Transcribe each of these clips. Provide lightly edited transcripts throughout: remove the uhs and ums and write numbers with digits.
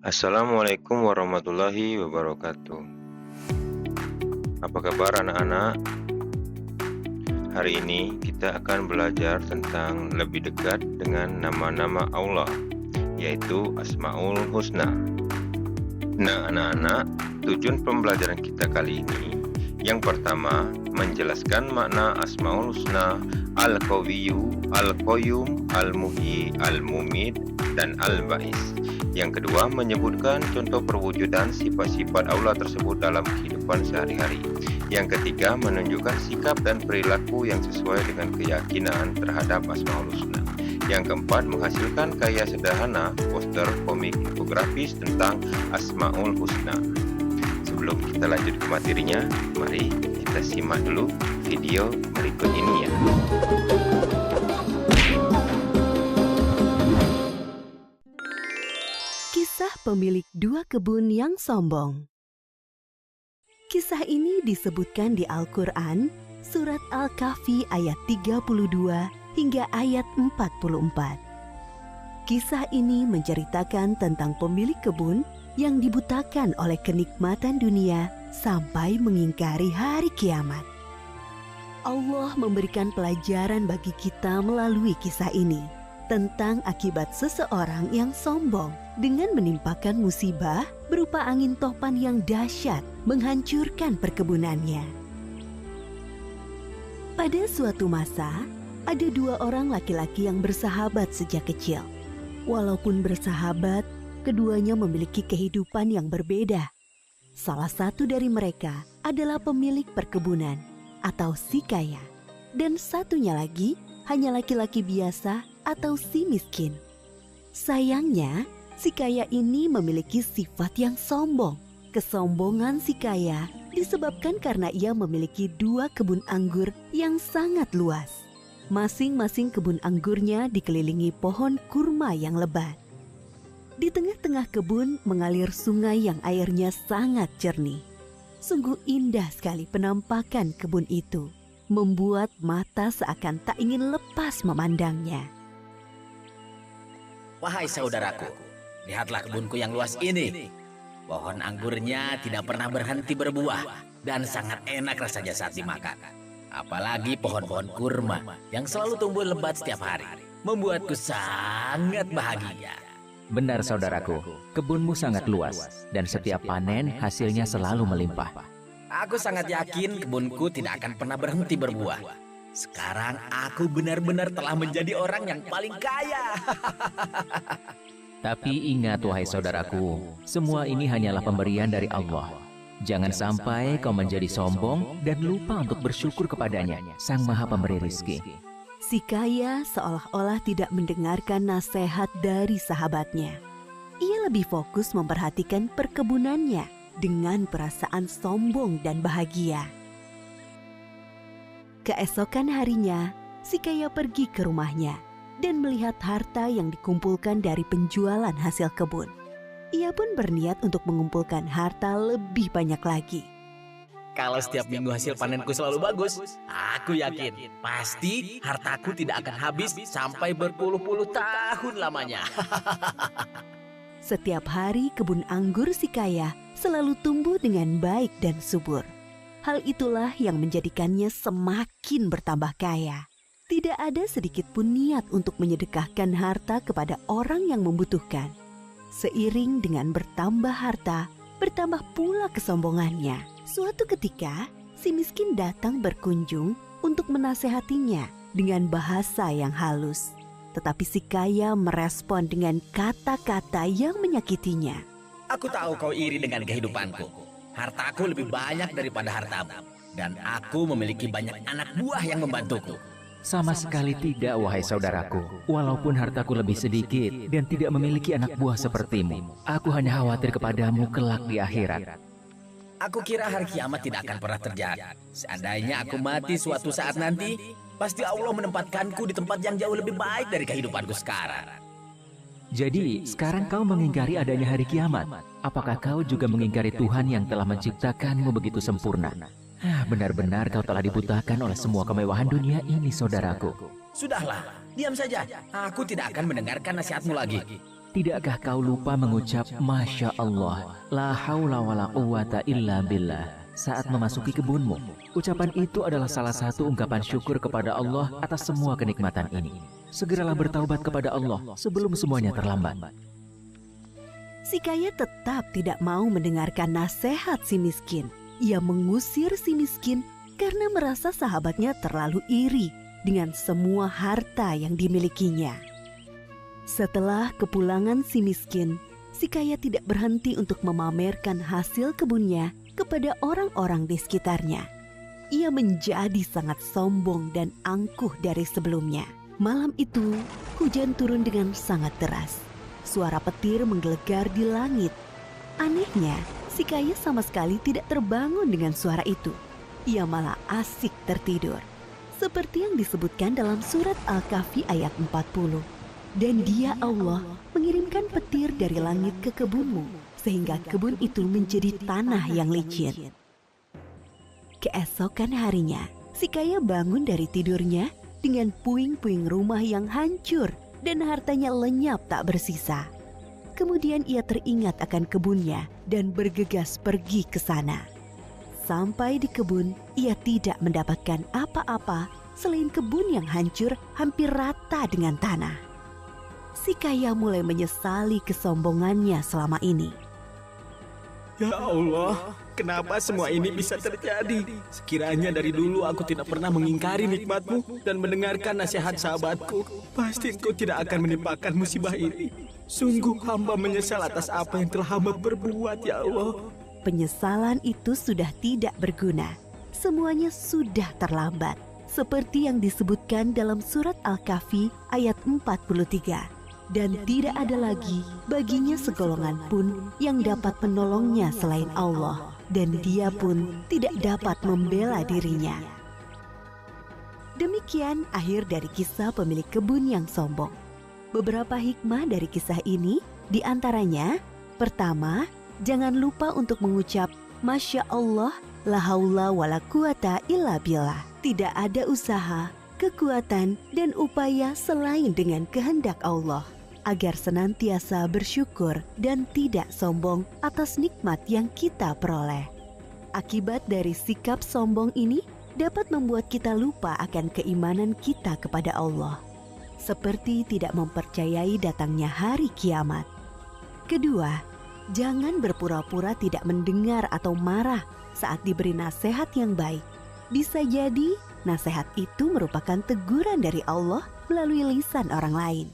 Assalamualaikum warahmatullahi wabarakatuh. Apa kabar anak-anak? Hari ini kita akan belajar tentang lebih dekat dengan nama-nama Allah, yaitu Asmaul Husna. Nah, anak-anak, tujuan pembelajaran kita kali ini yang pertama, menjelaskan makna Asmaul Husna, Al-Qawiyyu, Al-Qayyum, Al-Muhyi, Al-Mumit, dan Al-Ba'is. Yang kedua, menyebutkan contoh perwujudan sifat-sifat Allah tersebut dalam kehidupan sehari-hari. Yang ketiga, menunjukkan sikap dan perilaku yang sesuai dengan keyakinan terhadap Asmaul Husna. Yang keempat, menghasilkan karya sederhana, poster, komik, infografis tentang Asmaul Husna. Sebelum kita lanjut ke materinya, mari kita simak dulu video berikut ini ya. Kisah pemilik dua kebun yang sombong. Kisah ini disebutkan di Al-Quran, surat Al-Kahfi ayat 32 hingga ayat 44. Kisah ini menceritakan tentang pemilik kebun yang dibutakan oleh kenikmatan dunia sampai mengingkari hari kiamat. Allah memberikan pelajaran bagi kita melalui kisah ini tentang akibat seseorang yang sombong dengan menimpakan musibah berupa angin topan yang dahsyat menghancurkan perkebunannya. Pada suatu masa, ada dua orang laki-laki yang bersahabat sejak kecil. Walaupun bersahabat, keduanya memiliki kehidupan yang berbeda. Salah satu dari mereka adalah pemilik perkebunan atau si kaya, dan satunya lagi hanya laki-laki biasa atau si miskin. Sayangnya, si kaya ini memiliki sifat yang sombong. Kesombongan si kaya disebabkan karena ia memiliki dua kebun anggur yang sangat luas. Masing-masing kebun anggurnya dikelilingi pohon kurma yang lebat. Di tengah-tengah kebun mengalir sungai yang airnya sangat jernih. Sungguh indah sekali penampakan kebun itu, membuat mata seakan tak ingin lepas memandangnya. Wahai saudaraku, lihatlah kebunku yang luas ini. Pohon anggurnya tidak pernah berhenti berbuah dan sangat enak rasanya saat dimakan. Apalagi pohon-pohon kurma yang selalu tumbuh lebat setiap hari, membuatku sangat bahagia. Benar saudaraku, kebunmu sangat luas dan setiap panen hasilnya selalu melimpah. Aku sangat yakin kebunku tidak akan pernah berhenti berbuah. Sekarang aku benar-benar telah menjadi orang yang paling kaya. Tapi ingat wahai saudaraku, semua ini hanyalah pemberian dari Allah. Jangan sampai kau menjadi sombong dan lupa untuk bersyukur kepadanya, Sang Maha Pemberi Rizki. Si kaya seolah-olah tidak mendengarkan nasihat dari sahabatnya. Ia lebih fokus memperhatikan perkebunannya dengan perasaan sombong dan bahagia. Keesokan harinya, si kaya pergi ke rumahnya dan melihat harta yang dikumpulkan dari penjualan hasil kebun. Ia pun berniat untuk mengumpulkan harta lebih banyak lagi. Kalau setiap minggu hasil panenku selalu bagus, aku yakin pasti hartaku tidak akan habis sampai berpuluh-puluh tahun lamanya. Setiap hari kebun anggur si kaya selalu tumbuh dengan baik dan subur. Hal itulah yang menjadikannya semakin bertambah kaya. Tidak ada sedikit pun niat untuk menyedekahkan harta kepada orang yang membutuhkan. Seiring dengan bertambah harta, bertambah pula kesombongannya. Suatu ketika, si miskin datang berkunjung untuk menasehatinya dengan bahasa yang halus. Tetapi si kaya merespon dengan kata-kata yang menyakitinya. Aku tahu kau iri dengan kehidupanku. Hartaku lebih banyak daripada hartamu. Dan aku memiliki banyak anak buah yang membantuku. Sama sekali tidak wahai saudaraku. Walaupun hartaku lebih sedikit dan tidak memiliki anak buah sepertimu, aku hanya khawatir kepadamu kelak di akhirat. Aku kira hari kiamat tidak akan pernah terjadi. Seandainya aku mati suatu saat nanti, pasti Allah menempatkanku di tempat yang jauh lebih baik dari kehidupanku sekarang. Jadi, sekarang kau mengingkari adanya hari kiamat. Apakah kau juga mengingkari Tuhan yang telah menciptakanmu begitu sempurna? Benar-benar kau telah dibutakan oleh semua kemewahan dunia ini, saudaraku. Sudahlah, diam saja. Aku tidak akan mendengarkan nasihatmu lagi. Tidakkah kau lupa mengucap Masya Allah, la haula wa la quwata illa billah saat memasuki kebunmu? Ucapan itu adalah salah satu ungkapan syukur kepada Allah atas semua kenikmatan ini. Segeralah bertaubat kepada Allah sebelum semuanya terlambat. Si kaya tetap tidak mau mendengarkan nasihat si miskin. Ia mengusir si miskin karena merasa sahabatnya terlalu iri dengan semua harta yang dimilikinya. Setelah kepulangan si miskin, si kaya tidak berhenti untuk memamerkan hasil kebunnya kepada orang-orang di sekitarnya. Ia menjadi sangat sombong dan angkuh dari sebelumnya. Malam itu, hujan turun dengan sangat deras. Suara petir menggelegar di langit. Anehnya, si kaya sama sekali tidak terbangun dengan suara itu. Ia malah asik tertidur. Seperti yang disebutkan dalam surat Al-Kahfi ayat 40. Dan Dia Allah mengirimkan petir dari langit ke kebunmu, sehingga kebun itu menjadi tanah yang licin. Keesokan harinya, si kaya bangun dari tidurnya dengan puing-puing rumah yang hancur dan hartanya lenyap tak bersisa. Kemudian ia teringat akan kebunnya dan bergegas pergi ke sana. Sampai di kebun, ia tidak mendapatkan apa-apa selain kebun yang hancur hampir rata dengan tanah. Si kaya mulai menyesali kesombongannya selama ini. Ya Allah, kenapa semua ini bisa terjadi? Sekiranya dari dulu aku tidak pernah mengingkari nikmat-Mu dan mendengarkan nasihat sahabatku, pasti Engkau tidak akan menimpakan musibah ini. Sungguh hamba menyesal atas apa yang telah hamba berbuat, ya Allah. Penyesalan itu sudah tidak berguna. Semuanya sudah terlambat. Seperti yang disebutkan dalam surat Al-Kahfi ayat 43. Dan tidak ada lagi baginya segolongan pun yang dapat menolongnya selain Allah, dan Dia pun tidak dapat membela dirinya. Demikian akhir dari kisah pemilik kebun yang sombong. Beberapa hikmah dari kisah ini diantaranya, pertama, jangan lupa untuk mengucap Masya Allah, la haula wa la quwata illa billah. Tidak ada usaha, kekuatan, dan upaya selain dengan kehendak Allah, agar senantiasa bersyukur dan tidak sombong atas nikmat yang kita peroleh. Akibat dari sikap sombong ini dapat membuat kita lupa akan keimanan kita kepada Allah, seperti tidak mempercayai datangnya hari kiamat. Kedua, jangan berpura-pura tidak mendengar atau marah saat diberi nasihat yang baik. Bisa jadi nasihat itu merupakan teguran dari Allah melalui lisan orang lain.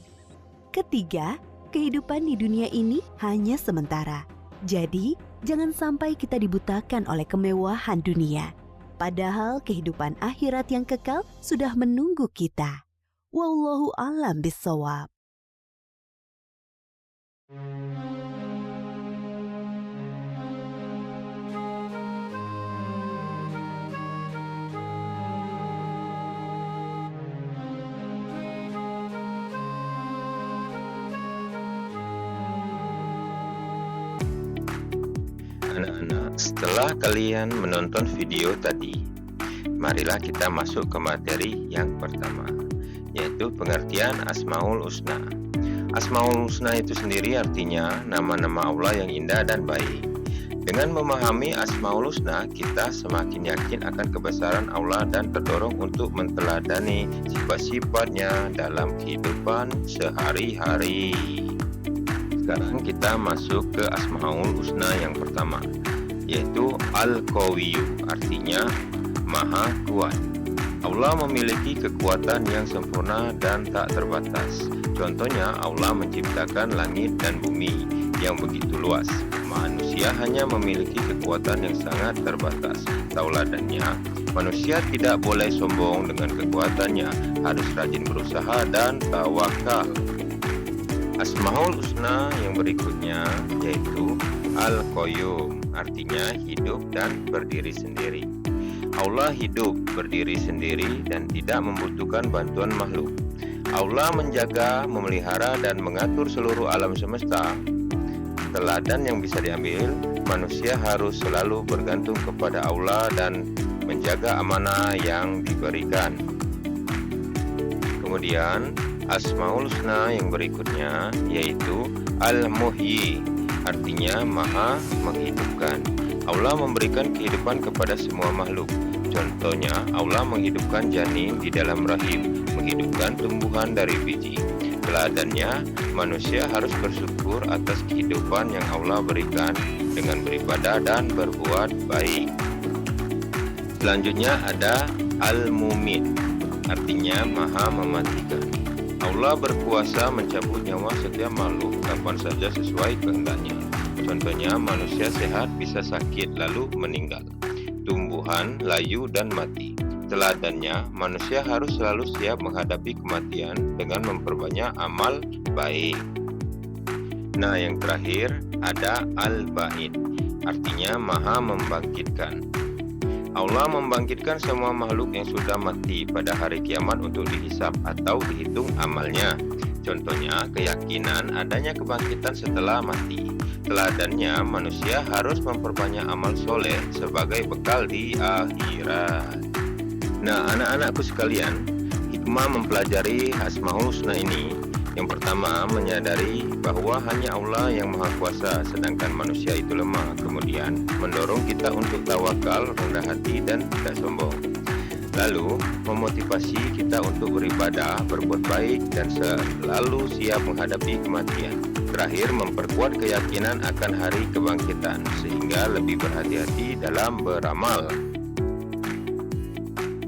Ketiga, kehidupan di dunia ini hanya sementara. Jadi, jangan sampai kita dibutakan oleh kemewahan dunia. Padahal kehidupan akhirat yang kekal sudah menunggu kita. Wallahu a'lam bishawab. Anak-anak, setelah kalian menonton video tadi, marilah kita masuk ke materi yang pertama, yaitu pengertian Asmaul Husna. Asmaul Husna itu sendiri artinya nama-nama Allah yang indah dan baik. Dengan memahami Asmaul Husna, kita semakin yakin akan kebesaran Allah dan terdorong untuk menteladani sifat-sifatnya dalam kehidupan sehari-hari. Sekarang kita masuk ke Asmaul Husna yang pertama, yaitu Al-Qawiyyu, artinya Maha Kuat. Allah memiliki kekuatan yang sempurna dan tak terbatas. Contohnya, Allah menciptakan langit dan bumi yang begitu luas. Manusia hanya memiliki kekuatan yang sangat terbatas. Tauladannya, manusia tidak boleh sombong dengan kekuatannya, harus rajin berusaha dan tawakal. Asmaul Husna yang berikutnya yaitu Al-Qayyum, artinya hidup dan berdiri sendiri. Allah hidup, berdiri sendiri dan tidak membutuhkan bantuan makhluk. Allah menjaga, memelihara dan mengatur seluruh alam semesta. Teladan yang bisa diambil, manusia harus selalu bergantung kepada Allah dan menjaga amanah yang diberikan. Kemudian Asmaul Husna yang berikutnya yaitu Al-Muhyi, artinya Maha menghidupkan. Allah memberikan kehidupan kepada semua makhluk. Contohnya, Allah menghidupkan janin di dalam rahim, menghidupkan tumbuhan dari biji. Teladannya, manusia harus bersyukur atas kehidupan yang Allah berikan dengan beribadah dan berbuat baik. Selanjutnya ada Al-Mumit, artinya Maha mematikan. Allah berkuasa mencabut nyawa setiap makhluk kapan saja sesuai kehendaknya. Contohnya, manusia sehat bisa sakit lalu meninggal. Tumbuhan layu dan mati. Teladannya, manusia harus selalu siap menghadapi kematian dengan memperbanyak amal baik. Nah, yang terakhir ada Al-Ba'id, artinya Maha membangkitkan. Allah membangkitkan semua makhluk yang sudah mati pada hari kiamat untuk dihisab atau dihitung amalnya. Contohnya, keyakinan adanya kebangkitan setelah mati. Teladannya, manusia harus memperbanyak amal soleh sebagai bekal di akhirat. Nah, anak-anakku sekalian, hikmah mempelajari Asmaul Husna ini, yang pertama, menyadari bahwa hanya Allah yang Maha Kuasa, sedangkan manusia itu lemah. Kemudian, mendorong kita untuk tawakal, rendah hati, dan tidak sombong. Lalu, memotivasi kita untuk beribadah, berbuat baik, dan selalu siap menghadapi kematian. Terakhir, memperkuat keyakinan akan hari kebangkitan, sehingga lebih berhati-hati dalam beramal.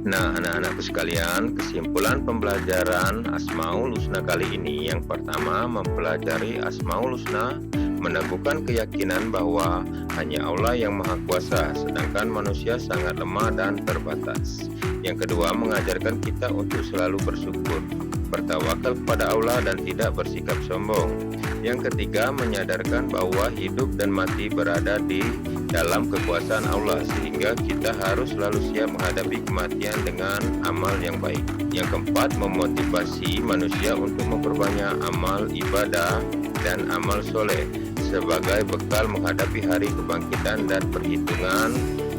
Nah, anak-anakku sekalian, kesimpulan pembelajaran Asmaul Husna kali ini, yang pertama, mempelajari Asmaul Husna meneguhkan keyakinan bahwa hanya Allah yang Maha Kuasa, sedangkan manusia sangat lemah dan terbatas. Yang kedua, mengajarkan kita untuk selalu bersyukur, bertawakal kepada Allah dan tidak bersikap sombong. Yang ketiga, menyadarkan bahwa hidup dan mati berada di dalam kekuasaan Allah, sehingga kita harus selalu siap menghadapi kematian dengan amal yang baik. Yang keempat, memotivasi manusia untuk memperbanyak amal ibadah dan amal soleh sebagai bekal menghadapi hari kebangkitan dan perhitungan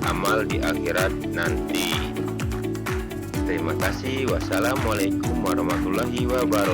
amal di akhirat nanti. Terima kasih. Wassalamualaikum warahmatullahi wabarakatuh.